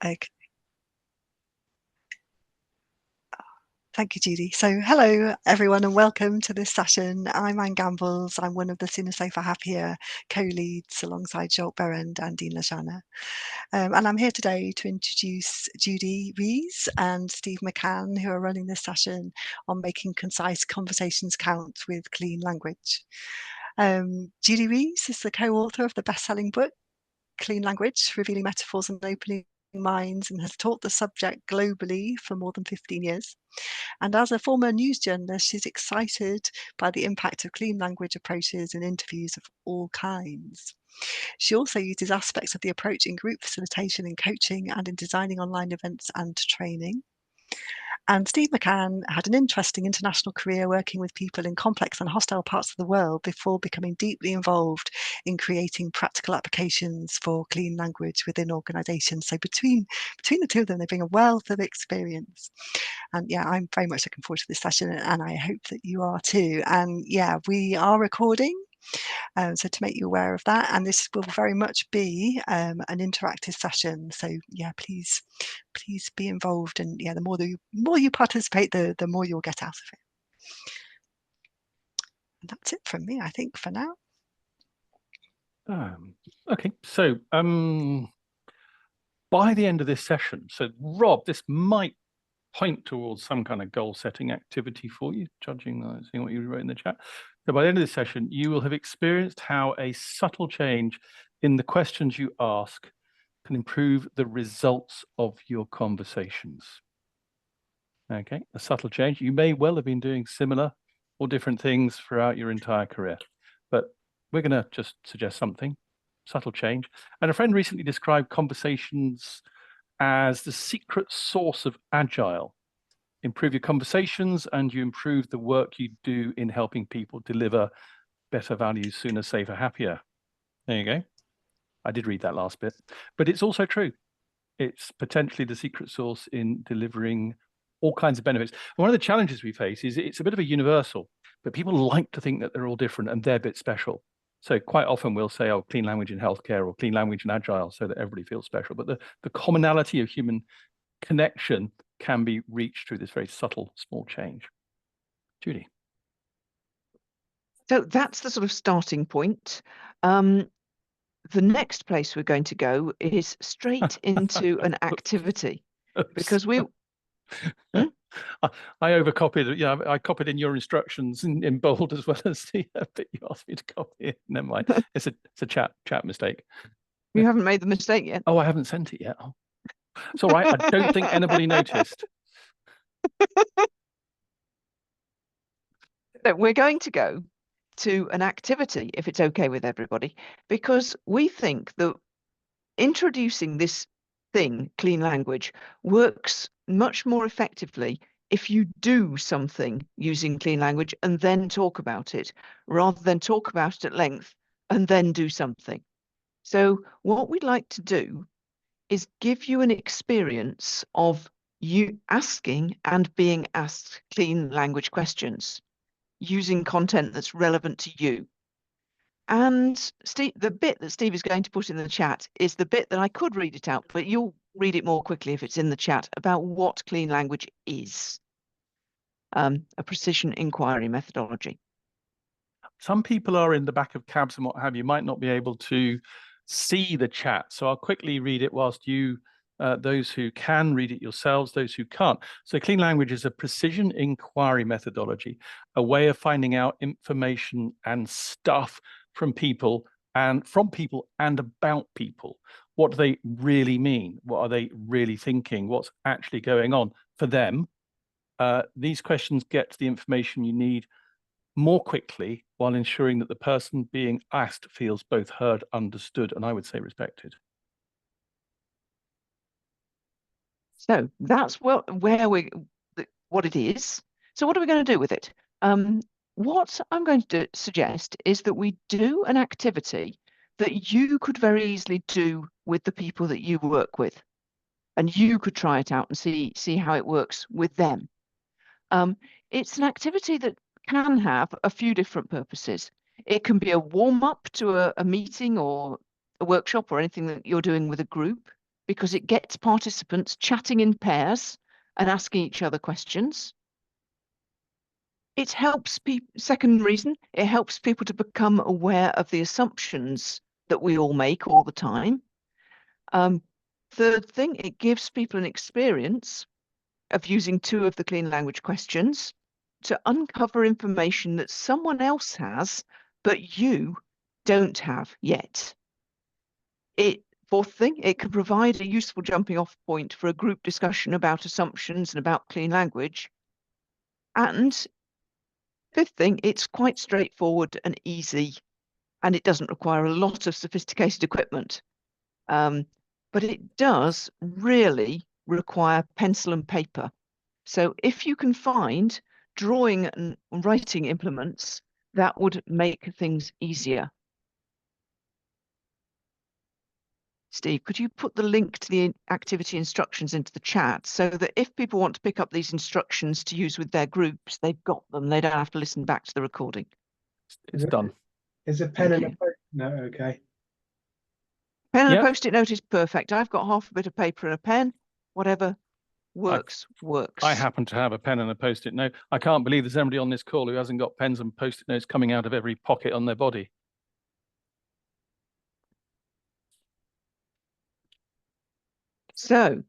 Okay. Thank you, Judy. So hello, everyone, and welcome to this session. I'm Anne Gambles. I'm one of the Sooner Safer Happier co-leads alongside Joel Berend and Dean Lashana. And I'm here today to introduce Judy, Rees and Steve McCann, who are running this session on making concise conversations count with clean language. Judy Rees is the co-author of the best-selling book, Clean Language, Revealing Metaphors and Opening Minds, and has taught the subject globally for more than 15 years. And as a former news journalist, she's excited by the impact of clean language approaches in interviews of all kinds. She also uses aspects of the approach in group facilitation and coaching and in designing online events and training. And Steve McCann had an interesting international career working with people in complex and hostile parts of the world before becoming deeply involved in creating practical applications for clean language within organizations. So between the two of them, they bring a wealth of experience. And yeah, I'm very much looking forward to this session, and I hope that you are too. And yeah, we are recording. So to make you aware of that, and this will very much be an interactive session. So yeah, please be involved, and yeah, the more you participate, the more you'll get out of it. And that's it from me, I think, for now. Okay, so by the end of this session, so Rob, this might point towards some kind of goal-setting activity for you, judging seeing what you wrote in the chat. So by the end of this session, you will have experienced how a subtle change in the questions you ask can improve the results of your conversations. Okay, a subtle change. You may well have been doing similar or different things throughout your entire career, but we're going to just suggest something, subtle change. And a friend recently described conversations as the secret sauce of agile. Improve your conversations and you improve the work you do in helping people deliver better values, sooner, safer, happier. There you go. I did read that last bit, but it's also true. It's potentially the secret sauce in delivering all kinds of benefits. And one of the challenges we face is it's a bit of a universal, but people like to think that they're all different and they're a bit special. So quite often we'll say, oh, clean language in healthcare or clean language in agile so that everybody feels special. But the commonality of human connection can be reached through this very subtle, small change. Judy. So that's the sort of starting point. The next place we're going to go is straight into an activity. Because we... I overcopied. Yeah, I copied in your instructions in bold as well as the bit you asked me to copy. Never mind. It's a chat mistake. You haven't made the mistake yet. Oh, I haven't sent it yet. Oh. It's all right. I don't think anybody noticed. So we're going to go to an activity, if it's okay with everybody, because we think that introducing this thing, clean language, works much more effectively if you do something using clean language and then talk about it, rather than talk about it at length and then do something. So what we'd like to do is give you an experience of you asking and being asked clean language questions using content that's relevant to you. And Steve, the bit that Steve is going to put in the chat is the bit that I could read it out, but you'll read it more quickly if it's in the chat, about what clean language is. A precision inquiry methodology. Some people are in the back of cabs and what have you, might not be able to see the chat. So I'll quickly read it whilst you, those who can read it yourselves, those who can't. So clean language is a precision inquiry methodology, a way of finding out information and stuff from people and about people. What do they really mean? What are they really thinking? What's actually going on for them? These questions get to the information you need more quickly while ensuring that the person being asked feels both heard, understood, and I would say respected. So that's what it is. So what are we going to do with it? What I'm going to suggest is that we do an activity that you could very easily do with the people that you work with, and you could try it out and see how it works with them. It's an activity that can have a few different purposes. It can be a warm-up to a meeting or a workshop or anything that you're doing with a group. because it gets participants chatting in pairs and asking each other questions. It helps people, second reason, it helps people to become aware of the assumptions that we all make all the time. Third thing, it gives people an experience of using 2 of the clean language questions to uncover information that someone else has, but you don't have yet. Fourth thing, it can provide a useful jumping off point for a group discussion about assumptions and about clean language. And fifth thing, it's quite straightforward and easy, and it doesn't require a lot of sophisticated equipment. But it does really require pencil and paper. So if you can find drawing and writing implements, that would make things easier. Steve, could you put the link to the activity instructions into the chat so that if people want to pick up these instructions to use with their groups, they've got them. They don't have to listen back to the recording. It's done. Is a pen and a post note okay? Pen and a post-it note is perfect. I've got half a bit of paper and a pen. Whatever works. I happen to have a pen and a post-it note. I can't believe there's somebody on this call who hasn't got pens and post-it notes coming out of every pocket on their body. So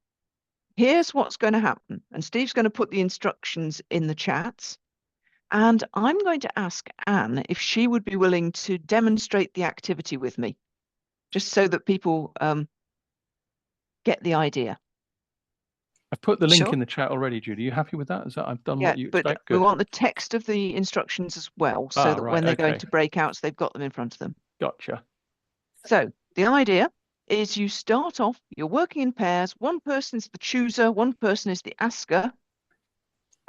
here's what's going to happen. And Steve's going to put the instructions in the chat. And I'm going to ask Anne if she would be willing to demonstrate the activity with me, just so that people get the idea. I've put the link in the chat already, Judy. Are you happy with that? Is that I've done what you expect? But we want the text of the instructions as well, so that when they're going to breakouts, they've got them in front of them. Gotcha. So the idea is you start off, you're working in pairs. One person is the chooser, one person is the asker,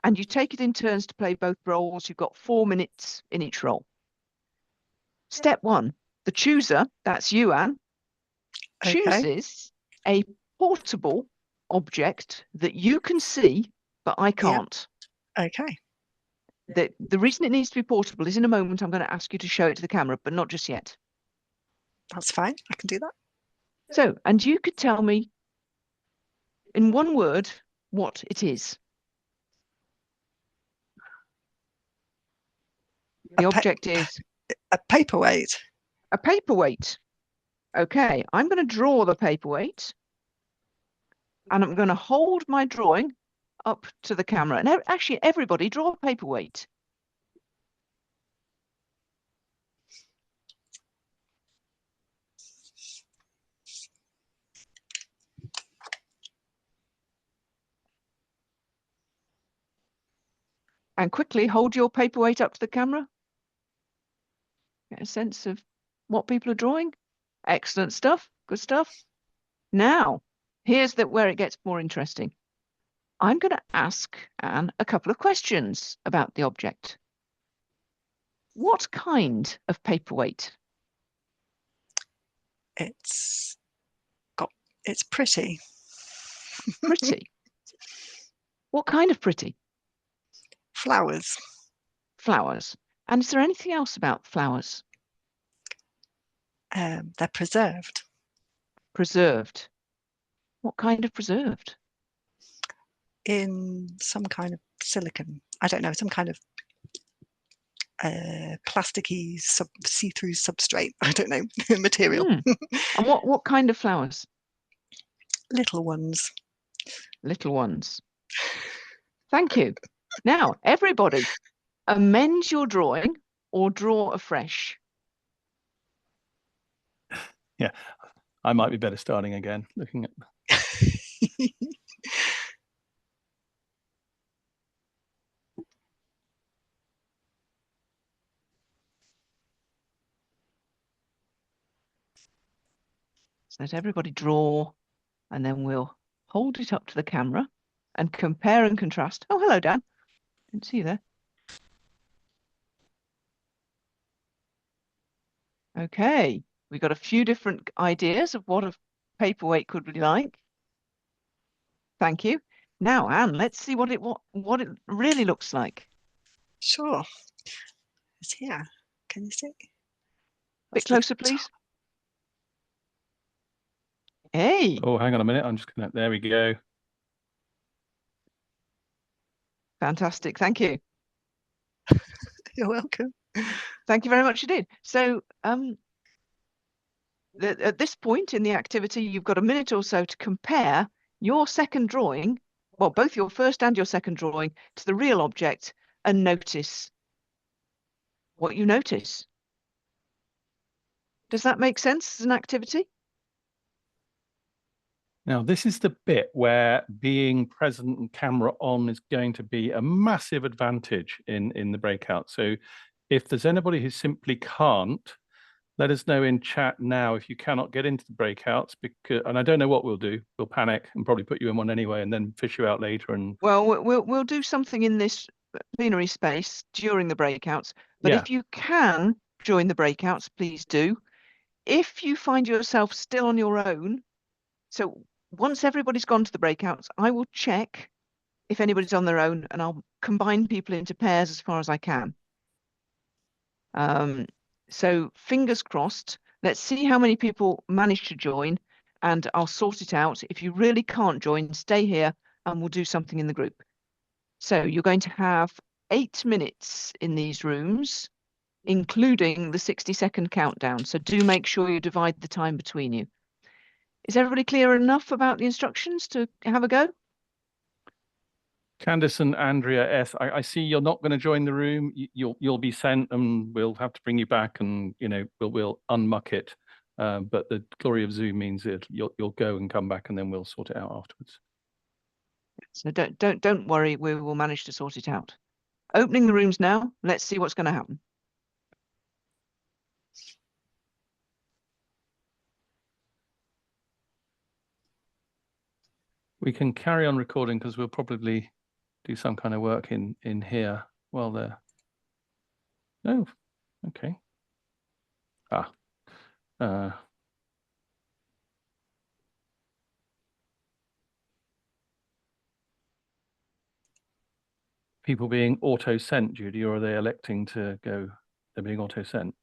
and you take it in turns to play both roles. You've got 4 minutes in each role. Step 1, the chooser, that's you, Anne, chooses a portable object that you can see, but I can't. Yep. Okay. The reason it needs to be portable is in a moment I'm going to ask you to show it to the camera, but not just yet. That's fine. I can do that. So, and you could tell me in one word what it is. The object is a paperweight. A paperweight. Okay, I'm going to draw the paperweight. And I'm going to hold my drawing up to the camera. And actually, everybody draw a paperweight. And quickly hold your paperweight up to the camera. Get a sense of what people are drawing. Excellent stuff. Good stuff. Now, here's where it gets more interesting. I'm going to ask Anne a couple of questions about the object. What kind of paperweight? It's pretty. Pretty. What kind of pretty? Flowers. Flowers. And is there anything else about flowers? They're preserved. Preserved. What kind of preserved? In some kind of silicon. I don't know, some kind of plasticky see-through substrate. I don't know, material. And what kind of flowers? Little ones. Little ones. Thank you. Now, everybody, amend your drawing or draw afresh. Yeah, I might be better starting again, looking at. So let everybody draw, and then we'll hold it up to the camera and compare and contrast. Oh, hello, Dan. Didn't see you there. Okay, we've got a few different ideas of what a paperweight could be like. Thank you. Now, Anne, let's see what it really looks like. Sure. It's here. Can you see? A bit closer, please. Hey, Oh, hang on a minute. I'm just going to, there we go. fantastic. Thank you. You're welcome. Thank you very much indeed. So at this point in the activity, you've got a minute or so to compare your second drawing, well, both your first and your second drawing, to the real object and notice what you notice. Does that make sense as an activity? Now, this is the bit where being present and camera on is going to be a massive advantage in the breakout. So if there's anybody who simply can't, let us know in chat now if you cannot get into the breakouts, because, and I don't know what we'll do. We'll panic and probably put you in one anyway and then fish you out later. And Well, we'll do something in this plenary space during the breakouts. But yeah, if you can join the breakouts, please do. If you find yourself still on your own, so once everybody's gone to the breakouts, I will check if anybody's on their own, and I'll combine people into pairs as far as I can. So fingers crossed. Let's see how many people manage to join, and I'll sort it out. If you really can't join, stay here and we'll do something in the group. So you're going to have 8 minutes in these rooms, including the 60-second countdown. So do make sure you divide the time between you. Is everybody clear enough about the instructions to have a go? Candice and Andrea S, I see you're not going to join the room. You'll be sent, and we'll have to bring you back, and we'll unmuck it. But the glory of Zoom means that you'll go and come back, and then we'll sort it out afterwards. So don't worry, we will manage to sort it out. Opening the rooms now. Let's see what's going to happen. We can carry on recording because we'll probably do some kind of work in here while they're. No, okay. People being auto-sent, Judy, or are they electing to go? They're being auto-sent.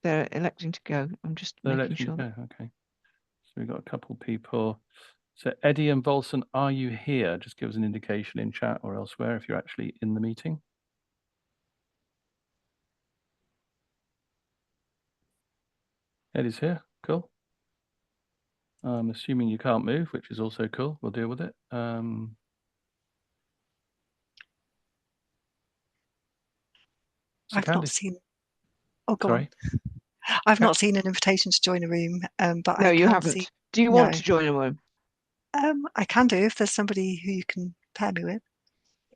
They're electing to go. I'm just making sure. Okay. So we've got a couple people. So Eddie and Volson, are you here? Just give us an indication in chat or elsewhere if you're actually in the meeting. Eddie's here. Cool. I'm assuming you can't move, which is also cool. We'll deal with it. I've not seen. Oh, go on. Sorry. I've not seen an invitation to join a room, but No, I you can haven't. see. Do you want to join a room? I can do if there's somebody who you can pair me with.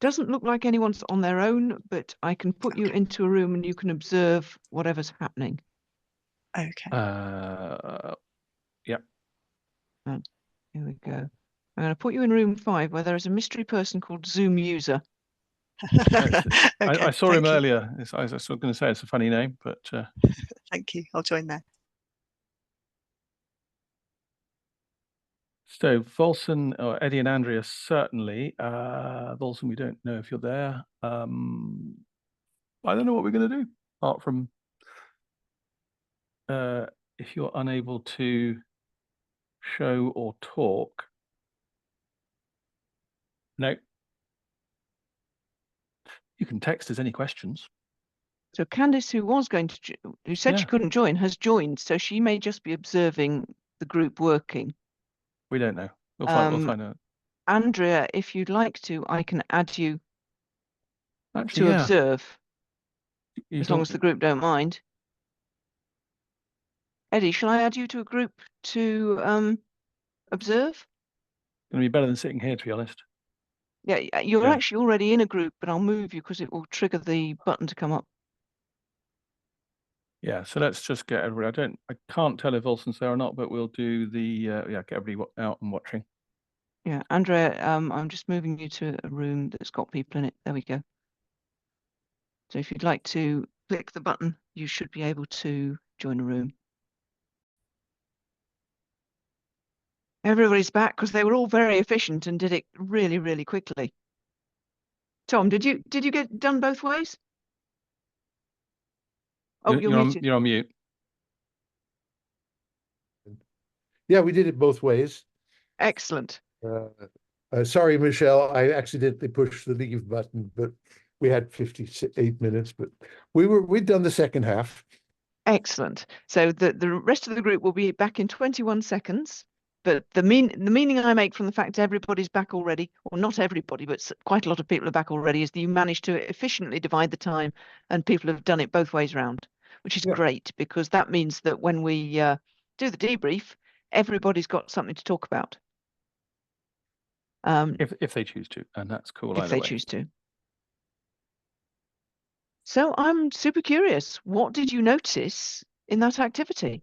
Doesn't look like anyone's on their own, but I can put you into a room and you can observe whatever's happening. Okay. Yep. Here we go. I'm going to put you in room 5 where there is a mystery person called Zoom user. Okay, I saw him earlier. I was going to say it's a funny name, but thank you. I'll join there. So Volson or Eddie and Andrea, certainly. Volson, we don't know if you're there. I don't know what we're going to do apart from if you're unable to show or talk. No. You can text us any questions. So Candice, who said she couldn't join, has joined. So she may just be observing the group working. We don't know. We'll find out. Andrea, if you'd like to, I can add you Actually, to observe, as long as the group don't mind. Eddie, shall I add you to a group to observe? It's going to be better than sitting here, to be honest. Yeah, you're actually already in a group, but I'll move you because it will trigger the button to come up. Yeah, so let's just get everybody. I can't tell if Volson's there or not, but we'll do the get everybody out and watching. Yeah, Andrea, I'm just moving you to a room that's got people in it. There we go. So if you'd like to click the button, you should be able to join a room. Everybody's back because they were all very efficient and did it really, really quickly. Tom, did you get done both ways? Oh, you're muted. You're on mute. Yeah, we did it both ways. Excellent. Sorry, Michelle, I accidentally pushed the leave button, but we had 58 minutes, but we'd done the second half. Excellent. So the rest of the group will be back in 21 seconds. But the meaning I make from the fact everybody's back already, or not everybody, but quite a lot of people are back already, is that you managed to efficiently divide the time, and people have done it both ways round, which is great, because that means that when we do the debrief, everybody's got something to talk about. If they choose to, and that's cool. If they choose to. So I'm super curious. What did you notice in that activity?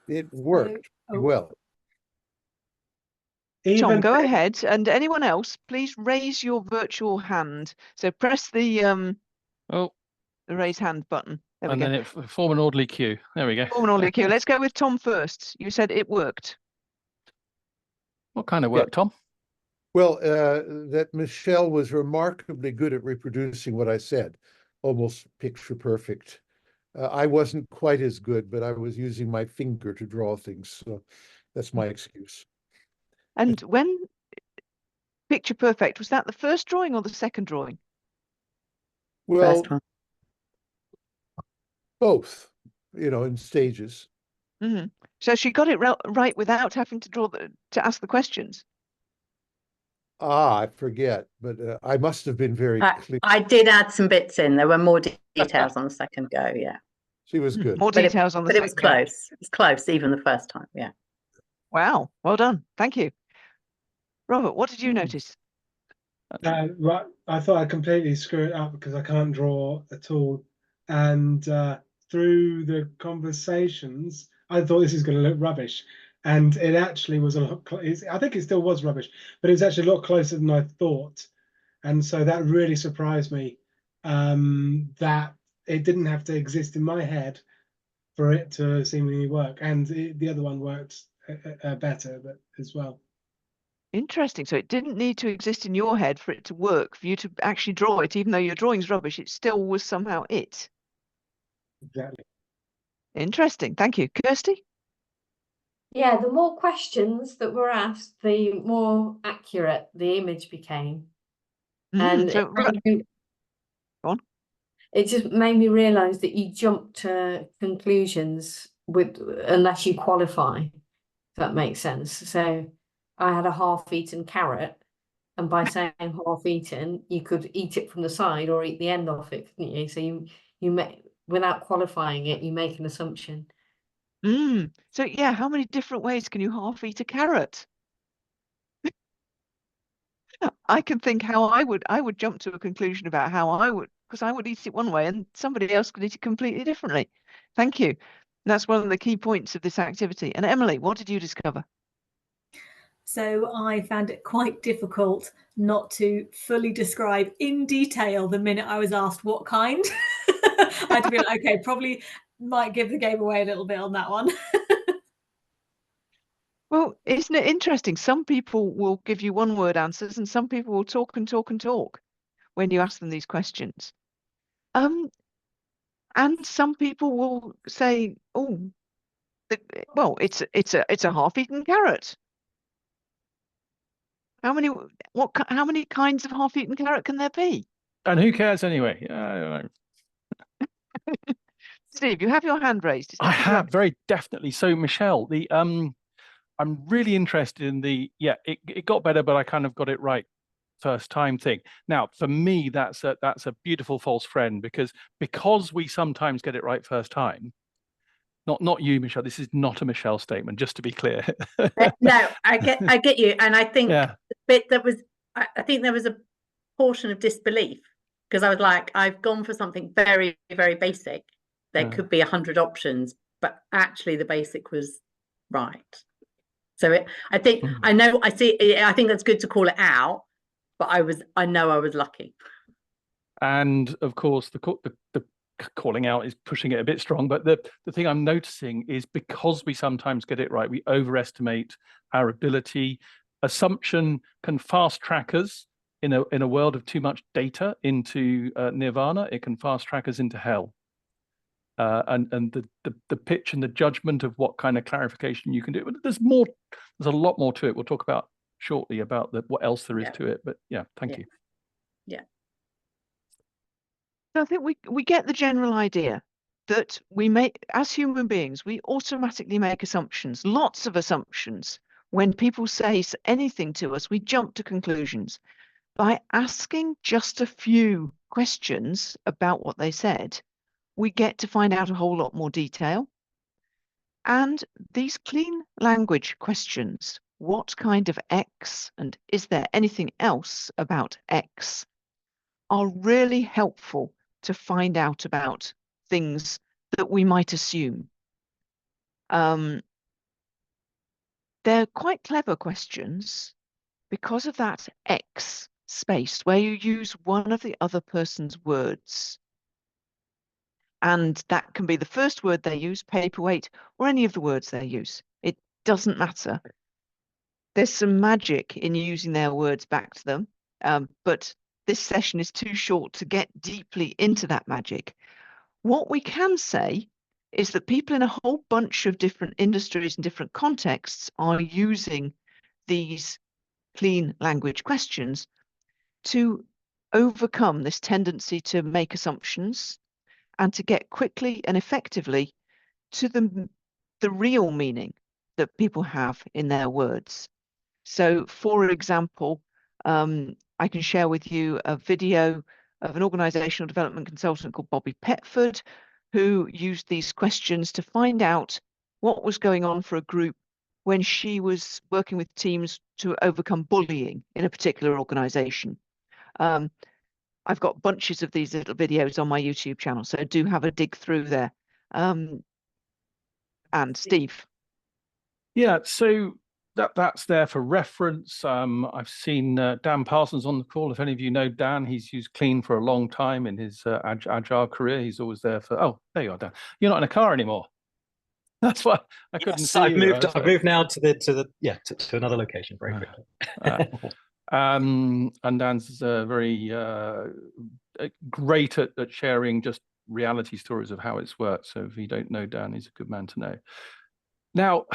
It worked well. Tom, go ahead. And anyone else, please raise your virtual hand. So press the raise hand button. There we go. And then it form an orderly queue. There we go. Form an orderly queue. Let's go with Tom first. You said it worked. What kind of work, Tom? Well, that Michelle was remarkably good at reproducing what I said, almost picture perfect. I wasn't quite as good, but I was using my finger to draw things, so that's my excuse. And when picture perfect, was that the first drawing or the second drawing? Well, First one. Both, in stages. Mm-hmm. So she got it right without having to to ask the questions. I forget, but I must have been very clear. I did add some bits in. There were more details on the second go. Yeah, she was good. More details on the second. But it was close. It was close even the first time. Yeah. Wow. Well done. Thank you. Robert, what did you notice? Right, I thought I completely screwed it up because I can't draw at all. And through the conversations, I thought this is going to look rubbish. And it actually was a lot. I think it still was rubbish, but it was actually a lot closer than I thought. And so that really surprised me, that it didn't have to exist in my head for it to seemingly work. And the other one worked better, but as well. Interesting. So it didn't need to exist in your head for it to work, for you to actually draw it, even though your drawing's rubbish, it still was somehow it. Exactly. Interesting. Thank you. Kirsty? Yeah, the more questions that were asked, the more accurate the image became. And so, go on. It just made me realise that you jump to conclusions unless you qualify, if that makes sense. So I had a half-eaten carrot, and by saying half-eaten, you could eat it from the side or eat the end off it, couldn't you? So you make, without qualifying it, you make an assumption. So yeah, how many different ways can you half eat a carrot? I can think how I would jump to a conclusion about how I would, because I would eat it one way and somebody else could eat it completely differently. Thank you. That's one of the key points of this activity. And Emily, what did you discover? So I found it quite difficult not to fully describe in detail the minute I was asked what kind. I had to be like, okay, probably might give the game away a little bit on that one. Well, isn't it interesting? Some people will give you one-word answers and some people will talk and talk and talk when you ask them these questions. And some people will say, oh, well, it's a half-eaten carrot. How many kinds of half-eaten carrot can there be? And who cares anyway? I don't know. Steve, you have your hand raised. I have, very definitely. So Michelle, I'm really interested in it got better, but I kind of got it right first time thing. Now, for me, that's a beautiful false friend because we sometimes get it right first time. Not you, Michelle. This is not a Michelle statement, just to be clear. No, I get you. And I think the bit that was, I think there was a portion of disbelief because I was like, I've gone for something very, very basic. There could be 100 options, but actually the basic was right. So I think I think that's good to call it out, but I know I was lucky. And of course, the calling out is pushing it a bit strong, but the thing I'm noticing is because we sometimes get it right, we overestimate our ability. Assumption can fast track us in a world of too much data into nirvana. It can fast track us into hell. and the pitch and the judgment of what kind of clarification you can do. But there's a lot more to it. We'll talk about shortly about what else there is to it. But yeah, thank you. Yeah. So I think we get the general idea that we make, as human beings, we automatically make assumptions, lots of assumptions. When people say anything to us, we jump to conclusions. By asking just a few questions about what they said, we get to find out a whole lot more detail. And these clean language questions, what kind of X and is there anything else about X, are really helpful to find out about things that we might assume. They're quite clever questions because of that X space where you use one of the other person's words. And that can be the first word they use, paperweight, or any of the words they use. It doesn't matter. There's some magic in using their words back to them, but this session is too short to get deeply into that magic. What we can say is that people in a whole bunch of different industries and different contexts are using these clean language questions to overcome this tendency to make assumptions and to get quickly and effectively to the real meaning that people have in their words. So, for example, I can share with you a video of an organizational development consultant called Bobby Petford, who used these questions to find out what was going on for a group when she was working with teams to overcome bullying in a particular organization. I've got bunches of these little videos on my YouTube channel, so do have a dig through there. And Steve. Yeah, so that's there for reference. I've seen Dan Parsons on the call. If any of you know Dan, he's used Clean for a long time in his agile career. He's always there for. Oh, there you are, Dan. You're not in a car anymore. That's why I couldn't see I've you. moved. I've moved now to another location very quickly. And Dan's very great at sharing just reality stories of how it's worked. So if you don't know Dan, he's a good man to know. Now,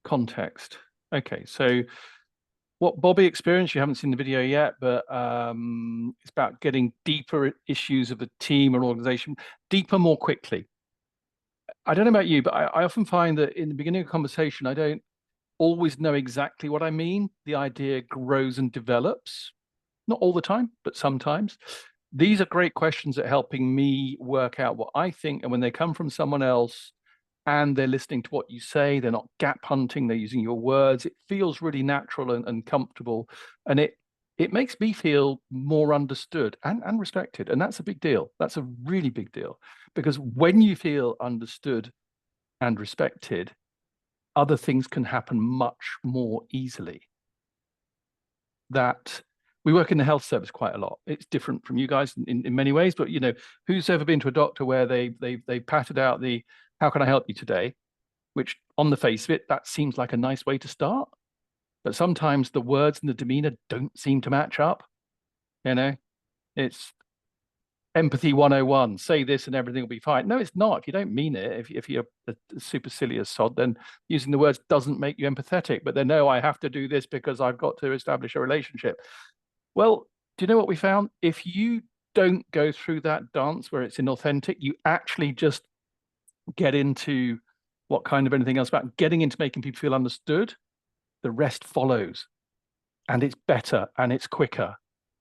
context. Okay, so what Bobby experienced, you haven't seen the video yet, but it's about getting deeper issues of a team or organization, deeper more quickly. I don't know about you, but I often find that in the beginning of a conversation, I don't always know exactly what I mean. The idea grows and develops, not all the time, but sometimes. These are great questions at helping me work out what I think. And when they come from someone else and they're listening to what you say, they're not gap hunting, they're using your words, it feels really natural and comfortable. And it makes me feel more understood and respected. And that's a big deal. That's a really big deal. Because when you feel understood and respected, other things can happen much more easily. That we work in the health service quite a lot. It's different from you guys in many ways, but who's ever been to a doctor where they patted out the "How can I help you today?" which on the face of it, that seems like a nice way to start. But sometimes the words and the demeanor don't seem to match up. It's empathy 101, say this and everything will be fine. No, it's not. If you don't mean it, if you're a supercilious sod, then using the words doesn't make you empathetic. But then, no, I have to do this because I've got to establish a relationship. Well, do you know what we found? If you don't go through that dance where it's inauthentic, you actually just get into what kind of anything else about getting into making people feel understood, the rest follows. And it's better and it's quicker.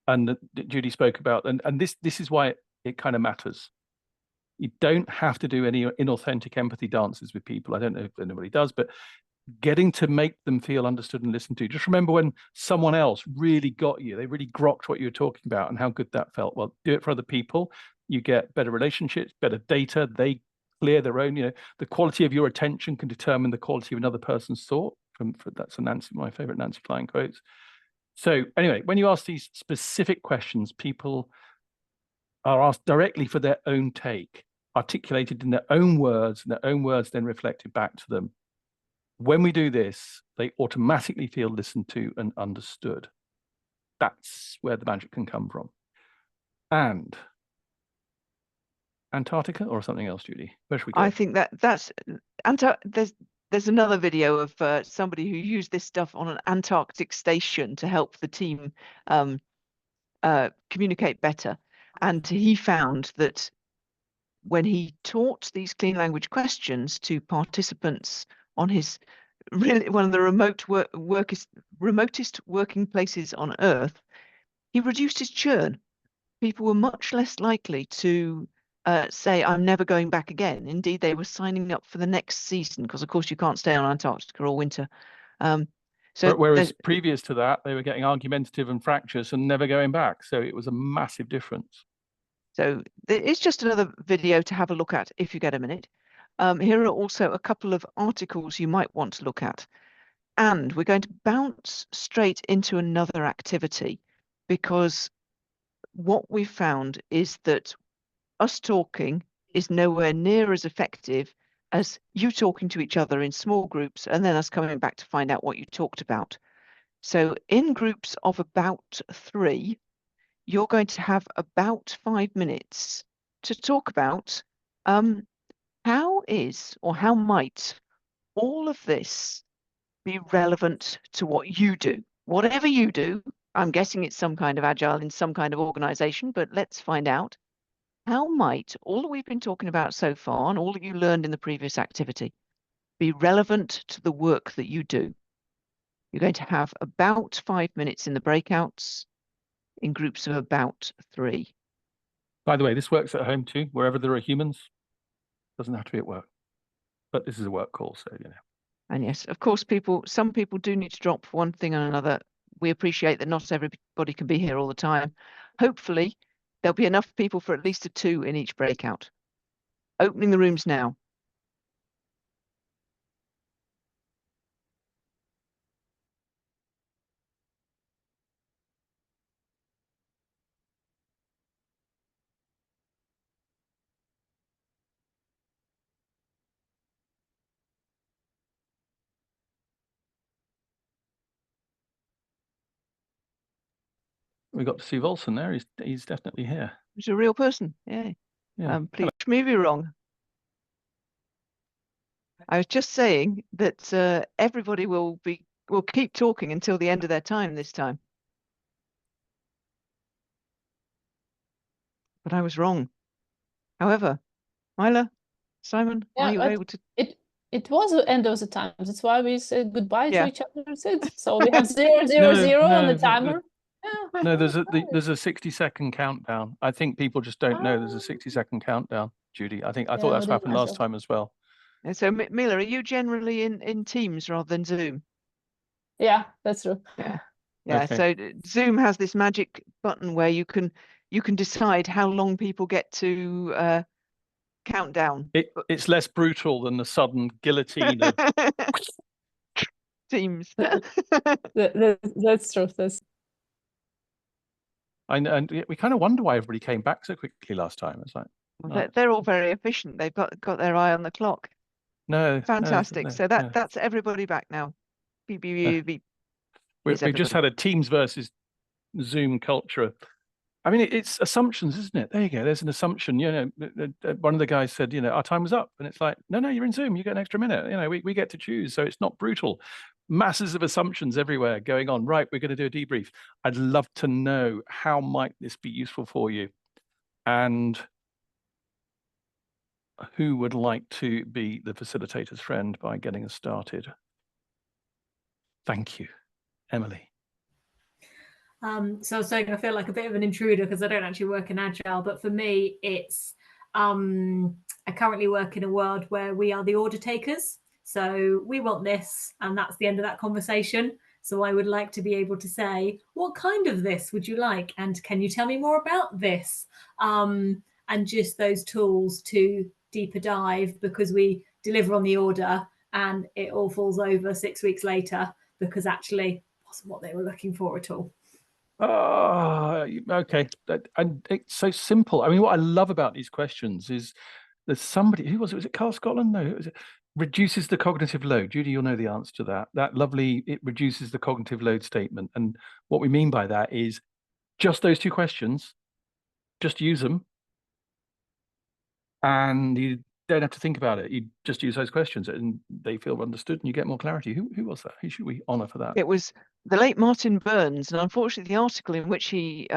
And Judy spoke about, and this is why it kind of matters. You don't have to do any inauthentic empathy dances with people. I don't know if anybody does, but getting to make them feel understood and listened to. Just remember when someone else really got you, they really grokked what you were talking about and how good that felt. Well, do it for other people. You get better relationships, better data. They clear their own, the quality of your attention can determine the quality of another person's thought. That's my favorite Nancy Klein quotes. So anyway, when you ask these specific questions, people are asked directly for their own take, articulated in their own words, and their own words then reflected back to them. When we do this, they automatically feel listened to and understood. That's where the magic can come from. And Antarctica or something else, Judy? Where should we go? I think that's there's another video of somebody who used this stuff on an Antarctic station to help the team communicate better. And he found that when he taught these clean language questions to participants on his one of the remotest working places on Earth, he reduced his churn. People were much less likely to say, I'm never going back again. Indeed, they were signing up for the next season because, of course, you can't stay on Antarctica all winter. So whereas previous to that, they were getting argumentative and fractious and never going back. So it was a massive difference. So it's just another video to have a look at if you get a minute. Here are also a couple of articles you might want to look at. And we're going to bounce straight into another activity, because what we've found is that us talking is nowhere near as effective as you talking to each other in small groups and then us coming back to find out what you talked about. So in groups of about 3, you're going to have about 5 minutes to talk about how might all of this be relevant to what you do. Whatever you do, I'm guessing it's some kind of agile in some kind of organization, but let's find out. How might all that we've been talking about so far and all that you learned in the previous activity be relevant to the work that you do? You're going to have about 5 minutes in the breakouts in groups of about 3. By the way, this works at home too, wherever there are humans. Doesn't have to be at work. But this is a work call, so, you know. And yes, of course, some people do need to drop for one thing and another. We appreciate that not everybody can be here all the time. Hopefully, there'll be enough people for at least 2 in each breakout. Opening the rooms now. We got to see Volson there. He's definitely here. He's a real person. Yeah. Please me be wrong. I was just saying that everybody will keep talking until the end of their time this time. But I was wrong. However, Myla, Simon, are you able to? It was the end of the time. That's why we said goodbye to each other. So we have 0, 0, No, 0 on the no, timer. No, there's a 60-second countdown. I think people just don't know there's a 60-second countdown, Judy. I thought that's what happened last time as well. And so, Mila, are you generally in Teams rather than Zoom? Yeah, that's true. Yeah. Okay. So Zoom has this magic button where you can decide how long people get to count down. It's less brutal than the sudden guillotine of Teams. That's true. And we kind of wonder why everybody came back so quickly last time. It's like, well, they're all very efficient. They've got their eye on the clock. No, fantastic. No, so that's everybody back now. We've just had a Teams versus Zoom culture. I mean, it's assumptions, isn't it? There you go. There's an assumption. You know, one of the guys said, you know, our time was up, and it's like, no, you're in Zoom. You get an extra minute. You know, we get to choose, so it's not brutal. Masses of assumptions everywhere going on. Right, we're going to do a debrief. I'd love to know how might this be useful for you, and who would like to be the facilitator's friend by getting us started? Thank you, Emily. So I was saying I feel like a bit of an intruder because I don't actually work in Agile, but for me, it's I currently work in a world where we are the order takers. So we want this, and that's the end of that conversation. So I would like to be able to say, what kind of this would you like? And can you tell me more about this? And just those tools to deeper dive, because we deliver on the order and it all falls over 6 weeks later because actually it wasn't what they were looking for at all. Oh, okay. And it's so simple. I mean, what I love about these questions is there's somebody, who was it? Was it Carl Scotland? No, it reduces the cognitive load. Judy, you'll know the answer to that. That lovely, it reduces the cognitive load statement. And what we mean by that is just those 2 questions, just use them. and you don't have to think about it. You just use those questions and they feel understood and you get more clarity. Who was that? Who should we honour for that? It was the late Martin Burns, and unfortunately the article in which he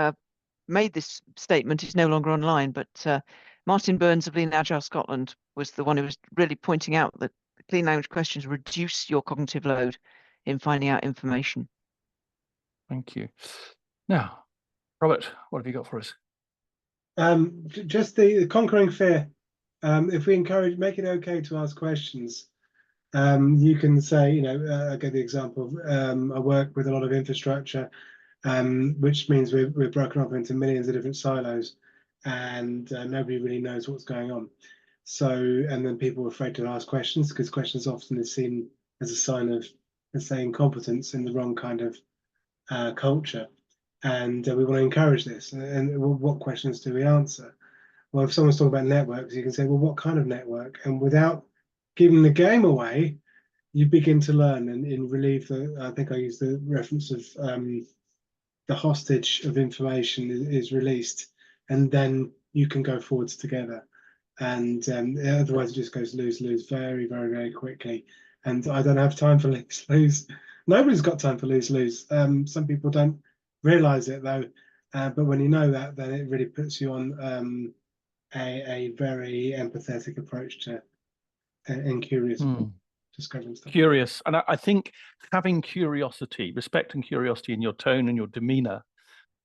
made this statement is no longer online, but Martin Burns of Lean Agile Scotland was the one who was really pointing out that the clean language questions reduce your cognitive load in finding out information. Thank you. Now, Robert, what have you got for us? Just the conquering fear. If we make it okay to ask questions, you can say, you know, I gave the example of I work with a lot of infrastructure, which means we're broken up into millions of different silos, and nobody really knows what's going on. So, and then people are afraid to ask questions because questions often is seen as a sign of, let's say, incompetence in the wrong kind of culture. And we want to encourage this. And what questions do we answer? Well, if someone's talking about networks, you can say, well, what kind of network? And without giving the game away, you begin to learn and relieve the, I think I used the reference of the hostage of information is released, and then you can go forwards together. And otherwise it just goes lose-lose very, very, very quickly. And I don't have time for lose-lose. Nobody's got time for lose-lose. Some people don't realize it though. But when you know that, then it really puts you on a very empathetic approach to and curious discovering stuff. Curious. And I think having curiosity, respect and curiosity in your tone and your demeanor,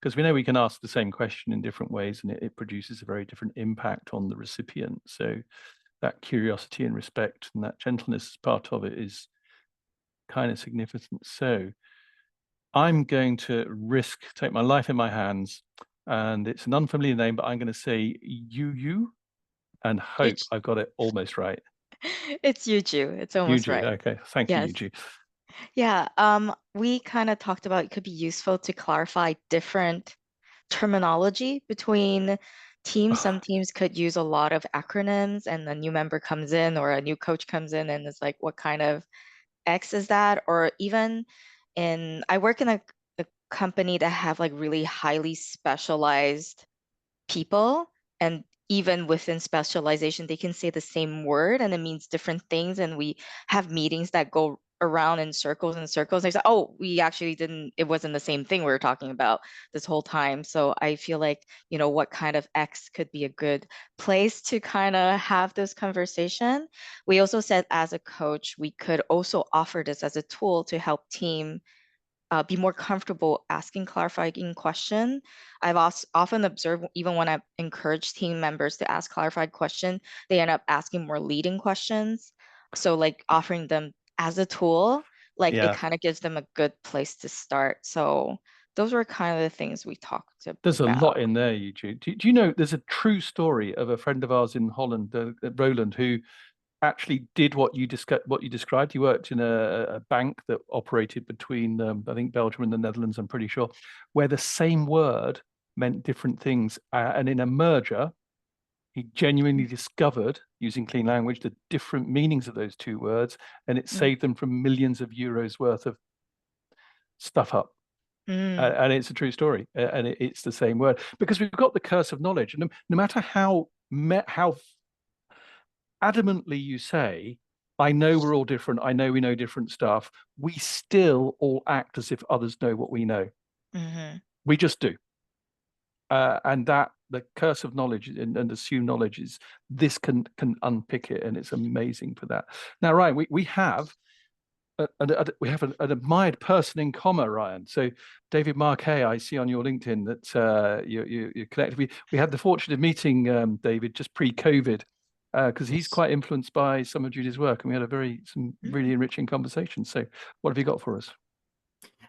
because we know we can ask the same question in different ways and it produces a very different impact on the recipient. So that curiosity and respect and that gentleness as part of it is kind of significant. So I'm going to take my life in my hands, and it's an unfamiliar name, but I'm going to say you and hope I've got it almost right. It's Yuju. It's almost Yuju, right. okay. Thank you, Yuju. Yeah, we kind of talked about it could be useful to clarify different terminology between teams. Some teams could use a lot of acronyms, and a new member comes in or a new coach comes in and it's like, what kind of X is that? Or even I work in a company that have like really highly specialized people, and even within specialization, they can say the same word and it means different things. And we have meetings that go around in circles and circles. They say, oh, we actually it wasn't the same thing we were talking about this whole time. So I feel like, you know, what kind of X could be a good place to kind of have this conversation. We also said as a coach, we could also offer this as a tool to help team be more comfortable asking clarifying question. I've often observed, even when I encourage team members to ask clarified question, they end up asking more leading questions. So like offering them as a tool, like it kind of gives them a good place to start. So those were kind of the things we talked about. There's a lot in there, Eugene. Do you know there's a true story of a friend of ours in Holland, Roland, who actually did what you described. He worked in a bank that operated between I think Belgium and the Netherlands, I'm pretty sure, where the same word meant different things. And in a merger, he genuinely discovered, using clean language, the different meanings of those two words, and it saved them from millions of euros worth of stuff up. And it's a true story, and it's the same word, because we've got the curse of knowledge. And no matter how adamantly you say, I know we're all different, I know we know different stuff, we still all act as if others know what we know. We just do. And that the curse of knowledge and assumed knowledge is this can unpick it, and it's amazing for that. Now, Ryan, we have an admired person in common, Ryan. So David Marquet, I see on your LinkedIn that you're connected. We had the fortune of meeting David just pre-COVID, because he's quite influenced by some of Judy's work, and we had some really enriching conversations. So what have you got for us?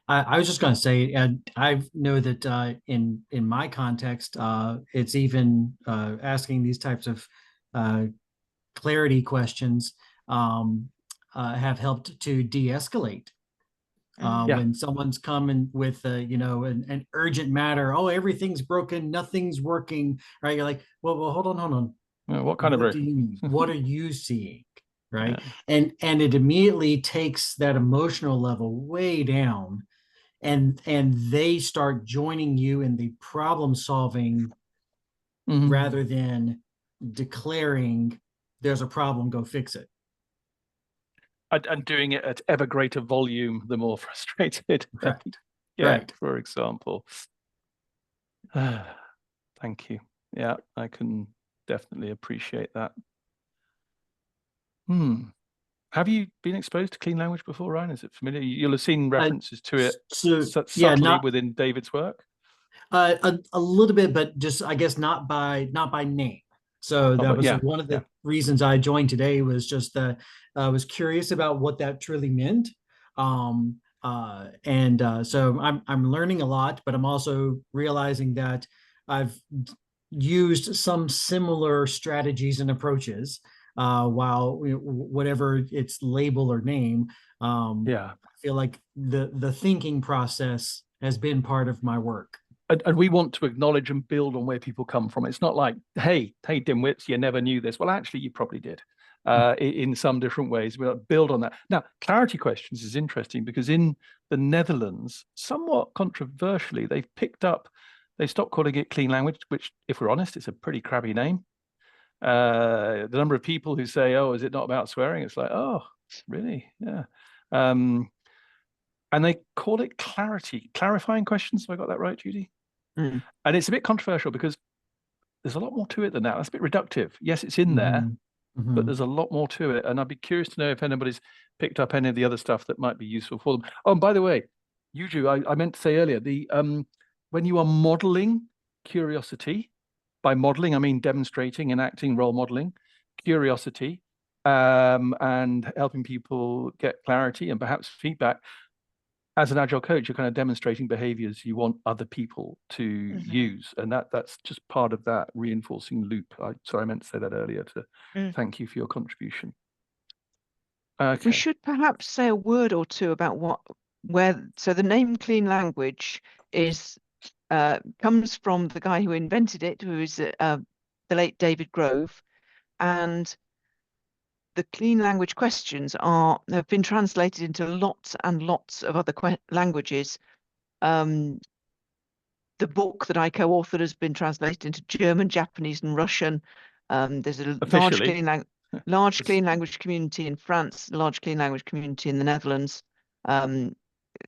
I was just going to say, I know that in my context, it's even asking these types of clarity questions have helped to de-escalate. When someone's coming with an urgent matter, oh, everything's broken, nothing's working, right? You're like, well, hold on. What kind of what are you seeing, right? And it immediately takes that emotional level way down, and they start joining you in the problem solving rather than declaring there's a problem, go fix it. And doing it at ever greater volume, the more frustrated Right. get, Right. for example. Thank you. Yeah, I can definitely appreciate that. Have you been exposed to clean language before, Ryan? Is it familiar? You'll have seen references to it subtly within David's work. A little bit, but just I guess not by name. So that was one of the reasons I joined today, was just that I was curious about what that truly meant. So I'm learning a lot, but I'm also realizing that I've used some similar strategies and approaches, while whatever its label or name. I feel like the thinking process has been part of my work. And we want to acknowledge and build on where people come from. It's not like, hey, dimwits, you never knew this. Well, actually, you probably did in some different ways. We'll build on that. Now, clarity questions is interesting because in the Netherlands, somewhat controversially, they stopped calling it clean language, which, if we're honest, it's a pretty crabby name. The number of people who say, oh, is it not about swearing? It's like, oh, really? Yeah. And they call it clarifying questions. Have I got that right, Judy? And it's a bit controversial because there's a lot more to it than that. That's a bit reductive. Yes, it's in there, but there's a lot more to it. And I'd be curious to know if anybody's picked up any of the other stuff that might be useful for them. Oh, and by the way, Judy, I meant to say earlier, when you are modeling curiosity, by modeling, I mean demonstrating, enacting, role modeling, curiosity, and helping people get clarity and perhaps feedback. As an agile coach, you're kind of demonstrating behaviors you want other people to use. And that's just part of that reinforcing loop. Sorry, I meant to say that earlier to thank you for your contribution. Okay. We should perhaps say a word or two about so the name clean language comes from the guy who invented it, who is the late David Grove, and the clean language questions have been translated into lots and lots of other languages. The book that I co-authored has been translated into German, Japanese, and Russian. There's a large clean language community in France, a large clean language community in the Netherlands.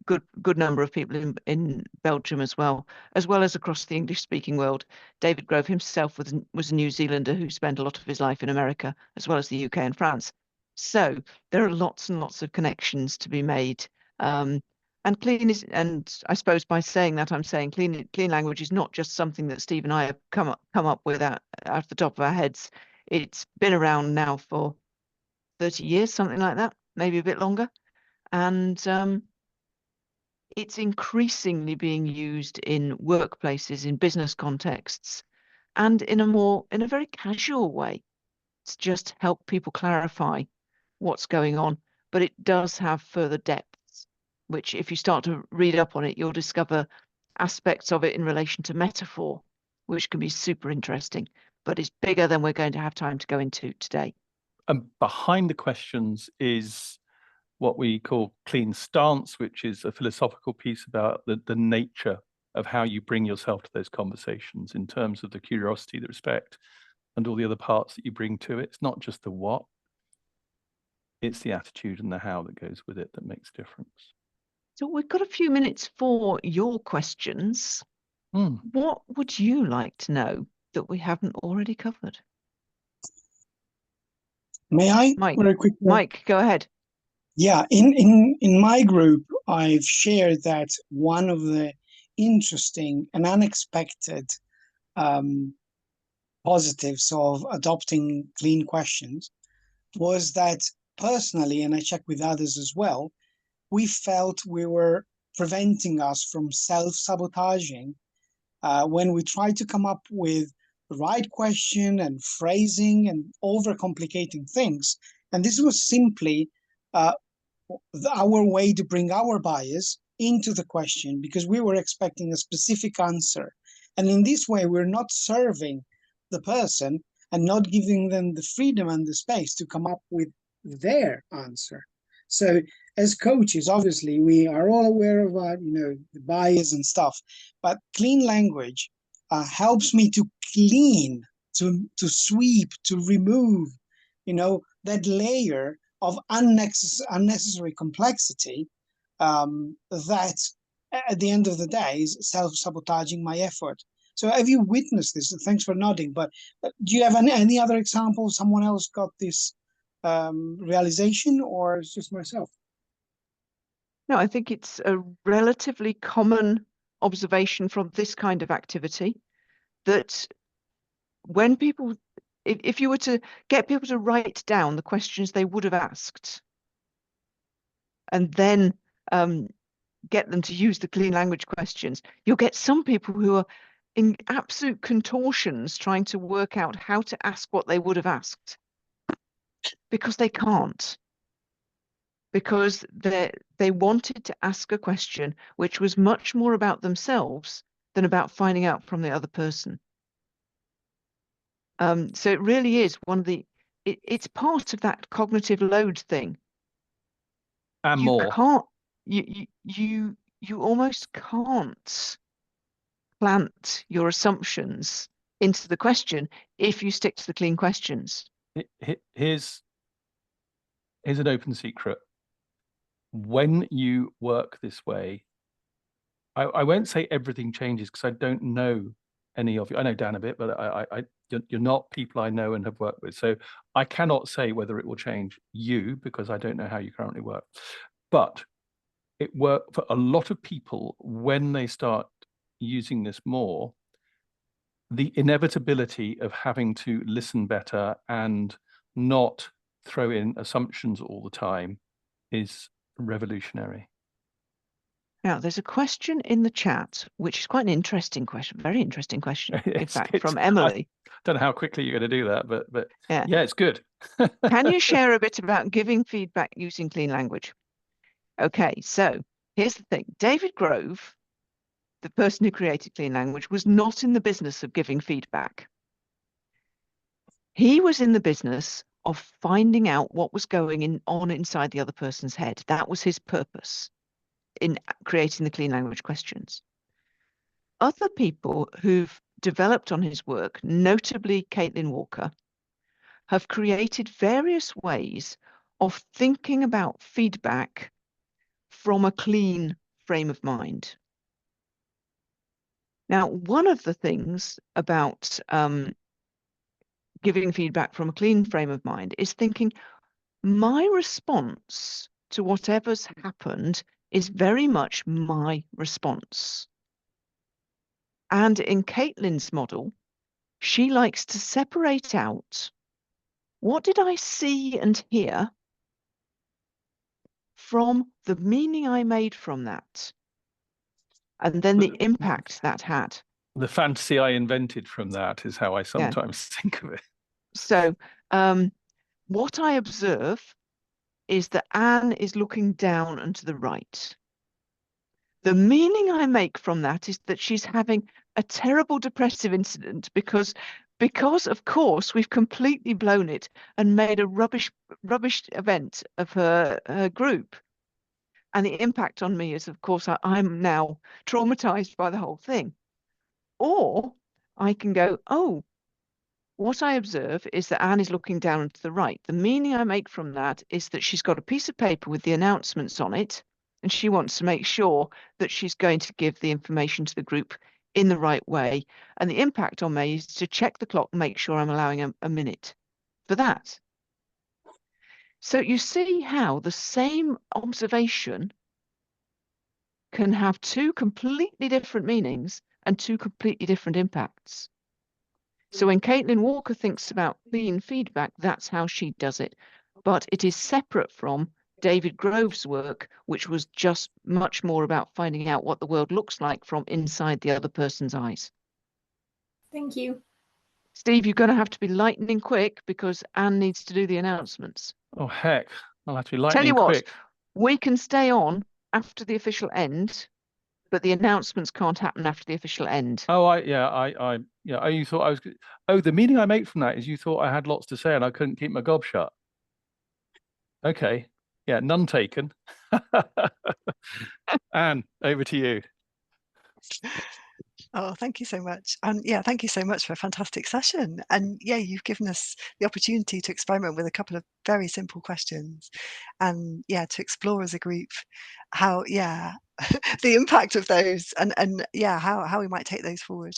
Good number of people in Belgium as well as across the English-speaking world. David Grove himself was a New Zealander who spent a lot of his life in America, as well as the UK and France. So there are lots and lots of connections to be made. And I suppose by saying that, I'm saying clean language is not just something that Steve and I have come up with out of the top of our heads. It's been around now for 30 years, something like that, maybe a bit longer. And it's increasingly being used in workplaces, in business contexts, and in a very casual way. It's just help people clarify what's going on, but it does have further depths, which if you start to read up on it, you'll discover aspects of it in relation to metaphor, which can be super interesting, but it's bigger than we're going to have time to go into today. And behind the questions is what we call clean stance, which is a philosophical piece about the nature of how you bring yourself to those conversations in terms of the curiosity, the respect, and all the other parts that you bring to it. It's not just the what, it's the attitude and the how that goes with it that makes a difference. So we've got a few minutes for your questions. What would you like to know that we haven't already covered? May I? Mike, very quickly? Mike, go ahead. Yeah, in my group, I've shared that one of the interesting and unexpected positives of adopting clean questions was that personally, and I checked with others as well, we felt we were preventing us from self-sabotaging when we tried to come up with the right question and phrasing and overcomplicating things. And this was simply our way to bring our bias into the question because we were expecting a specific answer. And in this way, we're not serving the person and not giving them the freedom and the space to come up with their answer. So as coaches, obviously, we are all aware of the bias and stuff, but clean language helps me to clean to sweep, to remove, that layer of unnecessary complexity that at the end of the day is self-sabotaging my effort. So have you witnessed this? Thanks for nodding, but do you have any other examples? Someone else got this realization, or it's just myself? No, I think it's a relatively common observation from this kind of activity that when people, if you were to get people to write down the questions they would have asked and then get them to use the clean language questions, you'll get some people who are in absolute contortions trying to work out how to ask what they would have asked because they can't. Because they wanted to ask a question which was much more about themselves than about finding out from the other person. So it really is one of the, it's part of that cognitive load thing. And you more. Can't, you almost can't plant your assumptions into the question if you stick to the clean questions. Here's an open secret. When you work this way, I won't say everything changes because I don't know any of you. I know Dan a bit, but you're not people I know and have worked with. So I cannot say whether it will change you because I don't know how you currently work. But it worked for a lot of people when they start using this more. The inevitability of having to listen better and not throw in assumptions all the time is revolutionary. Now, there's a question in the chat, which is quite an interesting question, very interesting question, in fact, from Emily. I don't know how quickly you're going to do that, but yeah, it's good. Can you share a bit about giving feedback using clean language? Okay, so here's the thing. David Grove, the person who created clean language, was not in the business of giving feedback. He was in the business of finding out what was going on inside the other person's head. That was his purpose in creating the clean language questions. Other people who've developed on his work, notably Caitlin Walker, have created various ways of thinking about feedback from a clean frame of mind. Now, one of the things about giving feedback from a clean frame of mind is thinking, my response to whatever's happened is very much my response. And in Caitlin's model, she likes to separate out what did I see and hear from the meaning I made from that, and then the impact that had. The fantasy I invented from that is how I sometimes think of it. So what I observe is that Anne is looking down and to the right. The meaning I make from that is that she's having a terrible depressive incident because of course we've completely blown it and made a rubbish event of her group. And the impact on me is, of course, I'm now traumatized by the whole thing. Or I can go, oh, what I observe is that Anne is looking down and to the right. The meaning I make from that is that she's got a piece of paper with the announcements on it, and she wants to make sure that she's going to give the information to the group in the right way. And the impact on me is to check the clock and make sure I'm allowing a minute for that. So you see how the same observation can have two completely different meanings and two completely different impacts. So when Caitlin Walker thinks about clean feedback, that's how she does it. But it is separate from David Grove's work, which was just much more about finding out what the world looks like from inside the other person's eyes. Thank you. Steve, you're going to have to be lightning quick because Anne needs to do the announcements. Oh, heck. I'll have to be lightning Tell you what, quick. we can stay on after the official end, but the announcements can't happen after the official end. Oh, you thought I was. Oh, the meaning I make from that is you thought I had lots to say and I couldn't keep my gob shut. Okay. Yeah, none taken. Anne, over to you. Oh, thank you so much. And yeah, thank you so much for a fantastic session. And yeah, you've given us the opportunity to experiment with a couple of very simple questions and yeah, to explore as a group how, yeah, the impact of those and yeah, how we might take those forward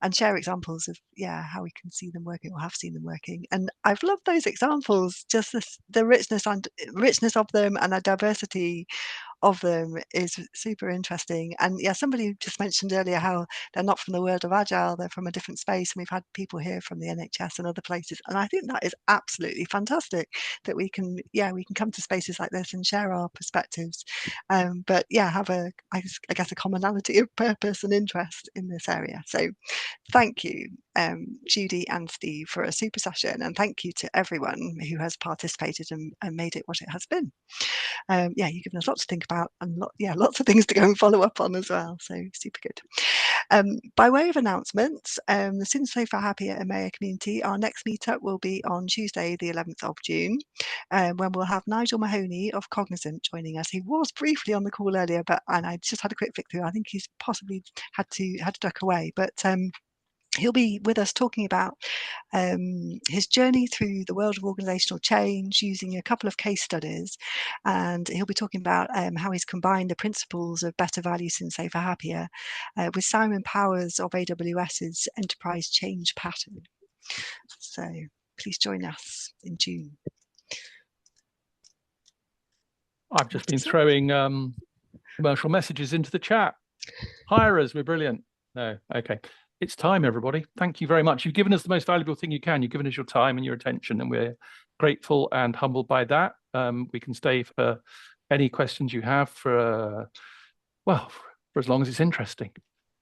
and share examples of, yeah, how we can see them working or have seen them working. And I've loved those examples, just the richness of them and the diversity of them is super interesting. And yeah, somebody just mentioned earlier how they're not from the world of agile, they're from a different space, and we've had people here from the NHS and other places, and I think that is absolutely fantastic that we can come to spaces like this and share our perspectives, but yeah, have I guess a commonality of purpose and interest in this area. So thank you, Judy and Steve, for a super session, and thank you to everyone who has participated and made it what it has been. Yeah, you've given us lots to think about and lots of things to go and follow up on as well. So super good. By way of announcements, the Sooner Safer Happier EMEA community, our next meetup will be on Tuesday, the 11th of June, when we'll have Nigel Mahoney of Cognizant joining us. He was briefly on the call earlier, and I just had a quick flick through. I think he's possibly had to duck away, but he'll be with us talking about his journey through the world of organizational change using a couple of case studies, and he'll be talking about how he's combined the principles of better value, Sooner Safer Happier with Simon Powers of AWS's enterprise change pattern. So please join us in June. I've just been throwing commercial messages into the chat. Hire us, we're brilliant. No, okay. It's time, everybody. Thank you very much. You've given us the most valuable thing you can. You've given us your time and your attention, and we're grateful and humbled by that. We can stay for any questions you have for as long as it's interesting.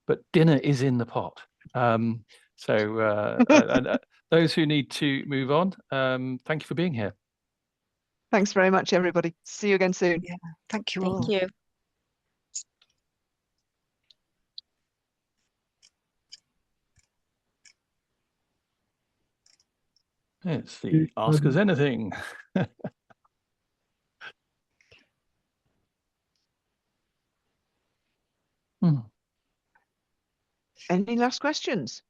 But dinner is in the pot. And those who need to move on, thank you for being here. Thanks very much, everybody. See you again soon. Yeah, thank you all. Thank you. It's the Ask Us Anything. Any last questions?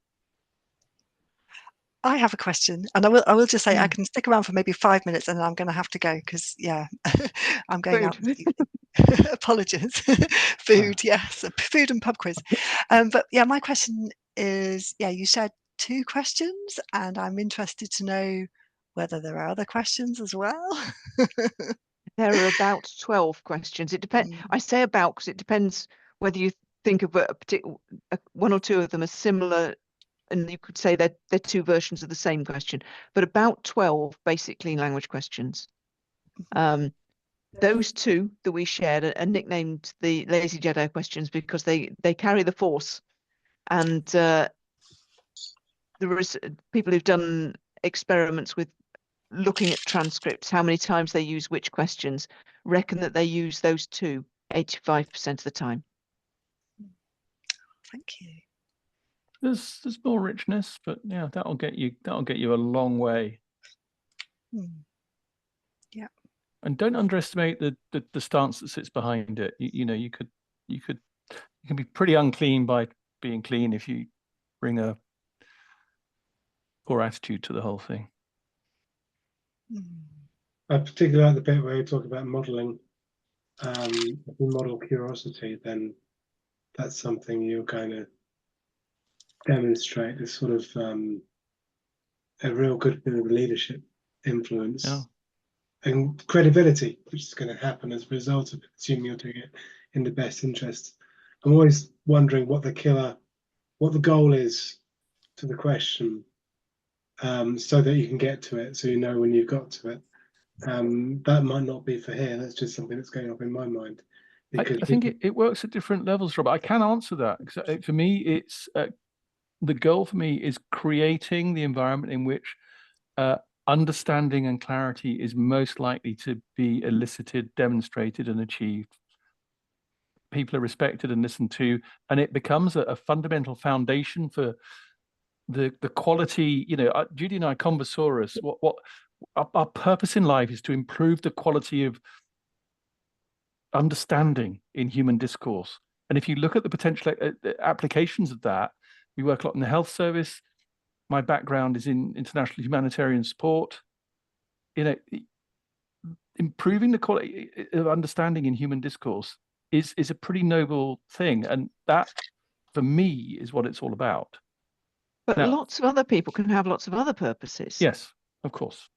I have a question, and I will just say I can stick around for maybe 5 minutes, and then I'm going to have to go because I'm going out this evening. Apologies. Food, yes, food and pub quiz. But yeah, my question is, you shared 2 questions, and I'm interested to know whether there are other questions as well. There are about 12 questions. It depends. I say about because it depends whether you think of a particular one or two of them are similar, and you could say they're 2 versions of the same question, but about 12 basic clean language questions. Those 2 that we shared are nicknamed the Lazy Jedi questions because they carry the force, and there is people who've done experiments with looking at transcripts, how many times they use which questions, reckon that they use those 2 85% of the time. Thank you. There's more richness, but yeah, that'll get you a long way. Yeah. And don't underestimate the stance that sits behind it. You can be pretty unclean by being clean if you bring a poor attitude to the whole thing. I particularly like the bit where you talk about modeling. If you model curiosity, then that's something you're going to demonstrate as sort of a real good bit of leadership influence and credibility, which is going to happen as a result of assuming you're doing it in the best interest. I'm always wondering what the goal is to the question, so that you can get to it, so you know when you've got to it. That might not be for here. That's just something that's going up in my mind. I think it works at different levels, Robert. I can answer that because for me, it's the goal for me is creating the environment in which understanding and clarity is most likely to be elicited, demonstrated, and achieved. People are respected and listened to, and it becomes a fundamental foundation for the quality. Judy and I, Conversaurus, what our purpose in life is to improve the quality of understanding in human discourse. And if you look at the potential applications of that, we work a lot in the health service. My background is in international humanitarian support. Improving the quality of understanding in human discourse is a pretty noble thing. And that, for me, is what it's all about. But now, lots of other people can have lots of other purposes. Yes, of course.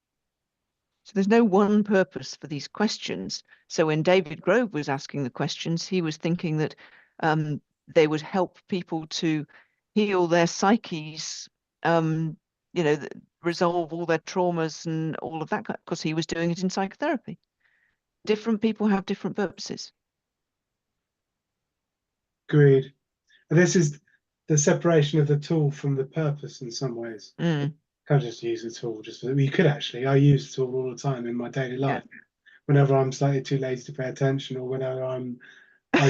So there's no one purpose for these questions. So when David Grove was asking the questions, he was thinking that they would help people to heal their psyches, resolve all their traumas and all of that, because he was doing it in psychotherapy. Different people have different purposes. Agreed. And this is the separation of the tool from the purpose in some ways. Can't just use the tool. You could actually. I use the tool all the time in my daily life. Yeah. Whenever I'm slightly too lazy to pay attention, or whenever I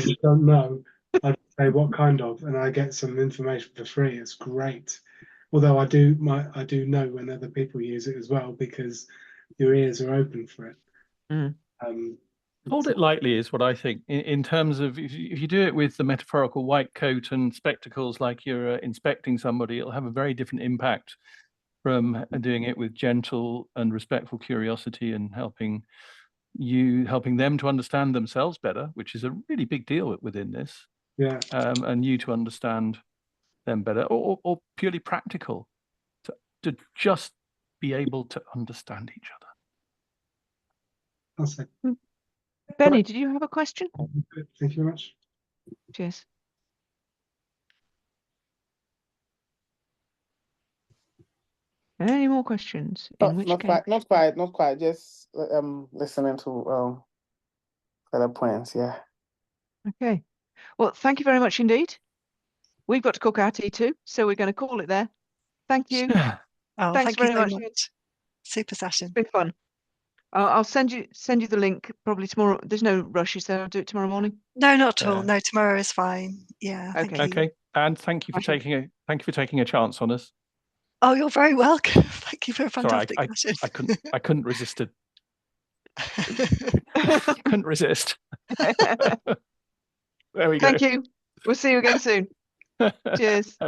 just don't know, I say what kind of, and I get some information for free. It's great. Although I do know when other people use it as well, because your ears are open for it. Hold it lightly is what I think. In terms of if you do it with the metaphorical white coat and spectacles, like you're inspecting somebody, it'll have a very different impact from doing it with gentle and respectful curiosity and helping them to understand themselves better, which is a really big deal within this. Yeah. And you to understand them better, or purely practical, to just be able to understand each other. I'll say. Benny, did you have a question? Thank you very much. Cheers. Any more questions? Not quite. Just listening to other points. Yeah. Okay. Well, thank you very much indeed. We've got to cook our tea too, so we're going to call it there. Thank you. Oh, Thanks thank very you so much. Super session. It's been fun. I'll send you the link probably tomorrow. There's no rush, is there? I'll do it tomorrow morning. No, not at all. No, tomorrow is fine. Yeah. Okay. Okay. And thank you for taking a chance on us. Oh, you're very welcome. Thank you for a fantastic session. I couldn't resist it. Couldn't resist. There we go. Thank you. We'll see you again soon. Cheers.